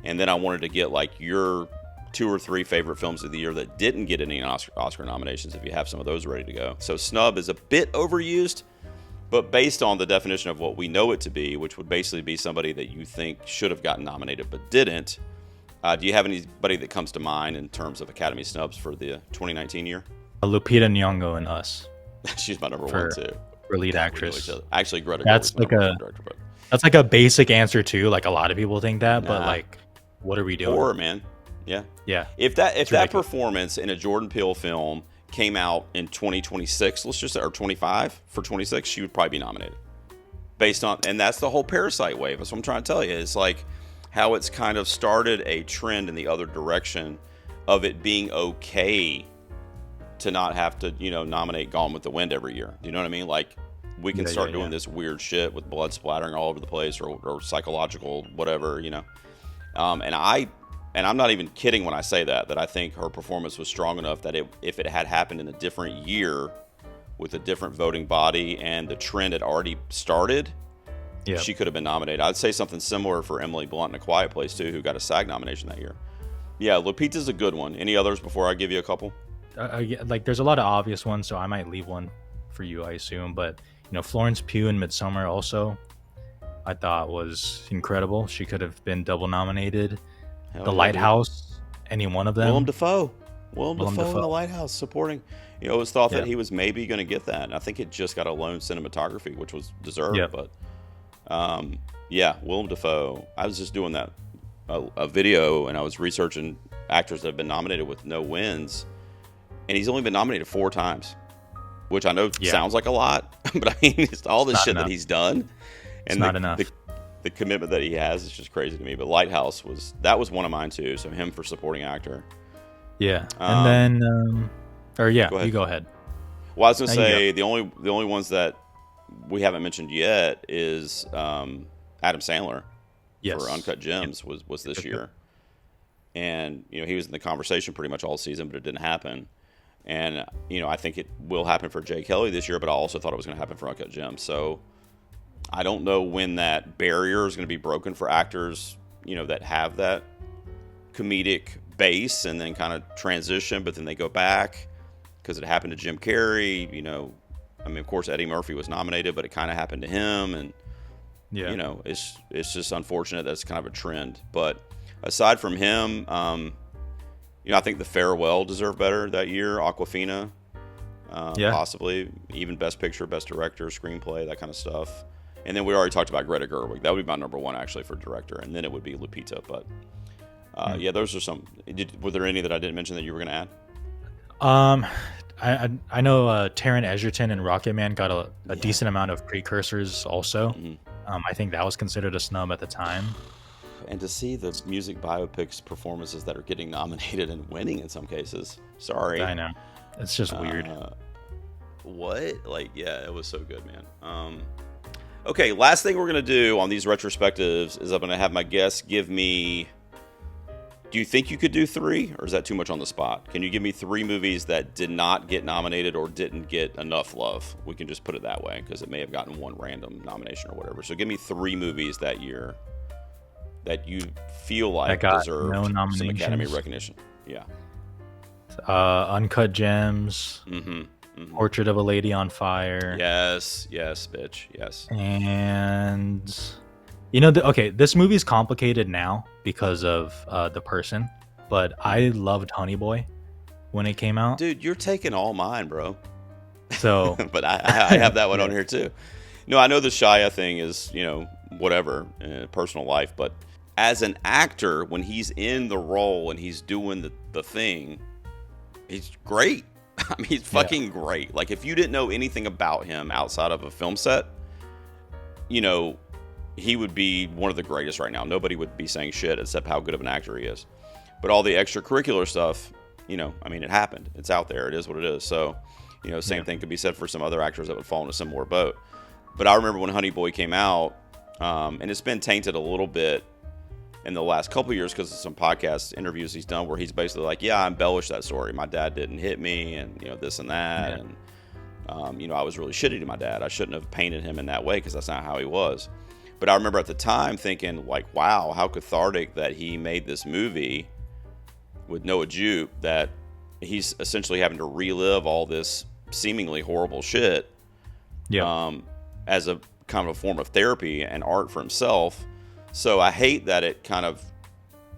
And then I wanted to get like your 2 or 3 favorite films of the year that didn't get any Oscar nominations, if you have some of those ready to go. So snub is a bit overused, but based on the definition of what we know it to be, which would basically be somebody that you think should have gotten nominated but didn't, do you have anybody that comes to mind in terms of Academy snubs for the 2019 year? Lupita Nyong'o in Us. She's my number one too. For lead actress. Actually, Greta. That's like that's like a basic answer too. Like a lot of people think that, but like, what are we doing? Horror, man. Yeah. If that performance in a Jordan Peele film came out in 2026, let's just say, or 25 for 26, she would probably be nominated. Based on, and that's the whole Parasite wave. That's what I'm trying to tell you. It's like how it's kind of started a trend in the other direction of it being okay to not have to, nominate Gone with the Wind every year. Do you know what I mean? Like we can start doing this weird shit with blood splattering all over the place or psychological whatever, And I'm not even kidding when I say that I think her performance was strong enough that if it had happened in a different year with a different voting body and the trend had already started, she could have been nominated. I'd say something similar for Emily Blunt in A Quiet Place too, who got a SAG nomination that year. Yeah, Lupita's a good one. Any others before I give you a couple? Like there's a lot of obvious ones, so I might leave one for you, I assume. But Florence Pugh in Midsommar also, I thought was incredible. She could have been double nominated. The Lighthouse, any one of them. Willem Dafoe in The Lighthouse supporting. It was thought that he was maybe going to get that, and I think it just got a lone cinematography, which was deserved. But Willem Dafoe. I was just doing that a video, and I was researching actors that have been nominated with no wins, and he's only been nominated 4 times, which I know sounds like a lot, but I mean it's all the shit that he's done, and not enough. The commitment that he has is just crazy to me. But Lighthouse was one of mine too. So him for supporting actor. Yeah, and then you go ahead. Well, I was gonna say the only ones that we haven't mentioned yet is Adam Sandler for Uncut Gems was this year, and he was in the conversation pretty much all season, but it didn't happen. And I think it will happen for Jay Kelly this year, but I also thought it was going to happen for Uncut Gems. So I don't know when that barrier is going to be broken for actors, that have that comedic base and then kind of transition, but then they go back because it happened to Jim Carrey. Of course, Eddie Murphy was nominated, but it kind of happened to him, and it's just unfortunate that it's kind of a trend. But aside from him, I think The Farewell deserved better that year. Awkwafina, possibly even Best Picture, Best Director, Screenplay, that kind of stuff. And then we already talked about Greta Gerwig. That would be my number one actually for director, and then it would be Lupita. But those are some. Were there any that I didn't mention that you were going to add? I know Taron Egerton and Rocketman got a decent amount of precursors also. I think that was considered a snub at the time. And to see the music biopics performances that are getting nominated and winning in some cases. Sorry. I know. It's just weird. What? Like, yeah, it was so good, man. Okay, last thing we're going to do on these retrospectives is I'm going to have my guests give me... Do you think you could do 3, or is that too much on the spot? Can you give me 3 movies that did not get nominated or didn't get enough love? We can just put it that way, because it may have gotten one random nomination or whatever. So give me 3 movies that year that you feel like deserve some Academy recognition. Yeah. Uncut Gems. Portrait of a Lady on Fire. Yes, bitch, yes. And you know, okay, this movie's complicated now because of the person, but I loved Honey Boy when it came out. Dude, you're taking all mine, bro. So, but I have that one on here too. No, I know the Shia thing is, you know, whatever, personal life, but as an actor, when he's in the role and he's doing the thing, he's great. I mean, he's fucking great. Like, if you didn't know anything about him outside of a film set, you know, he would be one of the greatest right now. Nobody would be saying shit except how good of an actor he is. But all the extracurricular stuff, you know, I mean, it happened. It's out there. It is what it is. So, you know, same thing could be said for some other actors that would fall in a similar boat. But I remember when Honey Boy came out, and it's been tainted a little bit in the last couple of years because of some podcast interviews he's done where he's basically like, yeah, I embellished that story. My dad didn't hit me and, you know, this and that. And, you know, I was really shitty to my dad. I shouldn't have painted him in that way because that's not how he was. But I remember at the time thinking like, wow, how cathartic that he made this movie with Noah Jupe, that he's essentially having to relive all this seemingly horrible shit as a kind of a form of therapy and art for himself. So I hate that it kind of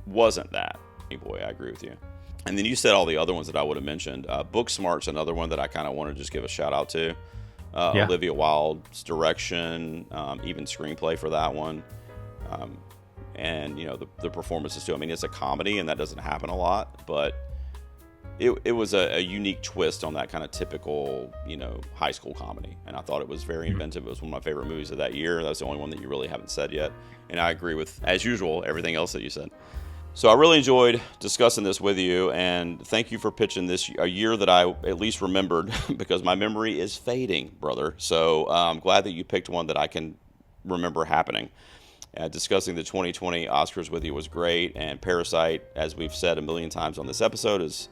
wasn't that. Boy, I agree with you. And then you said all the other ones that I would have mentioned. Booksmart's another one that I kind of want to just give a shout out to. Olivia Wilde's direction, even screenplay for that one. And, you know, the performances too. I mean, it's a comedy and that doesn't happen a lot, but it was a unique twist on that kind of typical, you know, high school comedy. And I thought it was very inventive. It was one of my favorite movies of that year. That's the only one that you really haven't said yet. And I agree with, as usual, everything else that you said. So I really enjoyed discussing this with you, and thank you for pitching this, a year that I at least remembered, because my memory is fading, brother. So I'm glad that you picked one that I can remember happening. Discussing the 2020 Oscars with you was great, and Parasite, as we've said a million times on this episode, is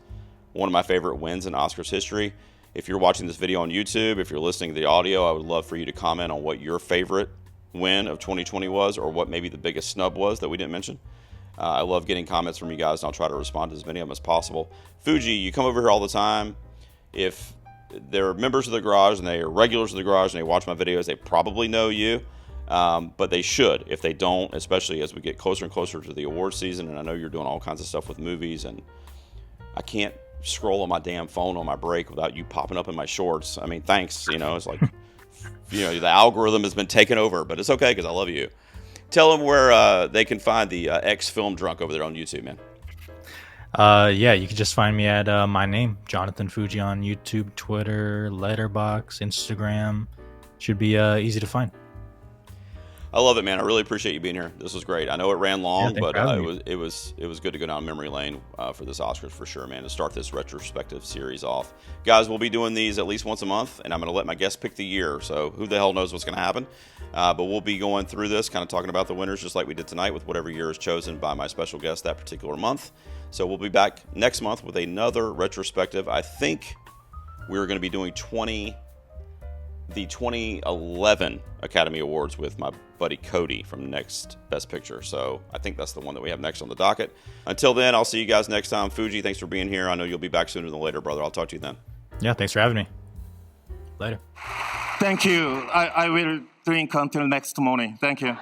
one of my favorite wins in Oscars history. If you're watching this video on YouTube, if you're listening to the audio, I would love for you to comment on what your favorite win of 2020 was, or what maybe the biggest snub was that we didn't mention. I love getting comments from you guys, and I'll try to respond to as many of them as possible. Fujii, you come over here all the time. If they're members of the garage and they are regulars of the garage and they watch my videos, they probably know you, but they should. If they don't, especially as we get closer and closer to the award season, and I know you're doing all kinds of stuff with movies, and I can't scroll on my damn phone on my break without you popping up in my shorts. I mean, thanks. You know, it's like, you know, the algorithm has been taken over, but it's okay because I love you. Tell them where they can find the X-Film Drunk over there on YouTube, man. Yeah, you can just find me at my name, Jonathan Fujii, on YouTube, Twitter, Letterboxd, Instagram. Should be easy to find. I love it, man. I really appreciate you being here. This was great. I know it ran long, Yeah, but it was good to go down memory lane for this Oscars for sure, man. To start this retrospective series off, guys, we'll be doing these at least once a month, and I'm going to let my guests pick the year. So who the hell knows what's going to happen? But we'll be going through this, kind of talking about the winners, just like we did tonight, with whatever year is chosen by my special guest that particular month. So we'll be back next month with another retrospective. I think we're going to be doing the 2011 Academy Awards with my buddy Cody from Next Best Picture. So I think that's the one that we have next on the docket. Until then, I'll see you guys next time. Fujii, thanks for being here. I know you'll be back sooner than later, brother. I'll talk to you then. Yeah, thanks for having me. Later. Thank you. I will drink until next morning. Thank you.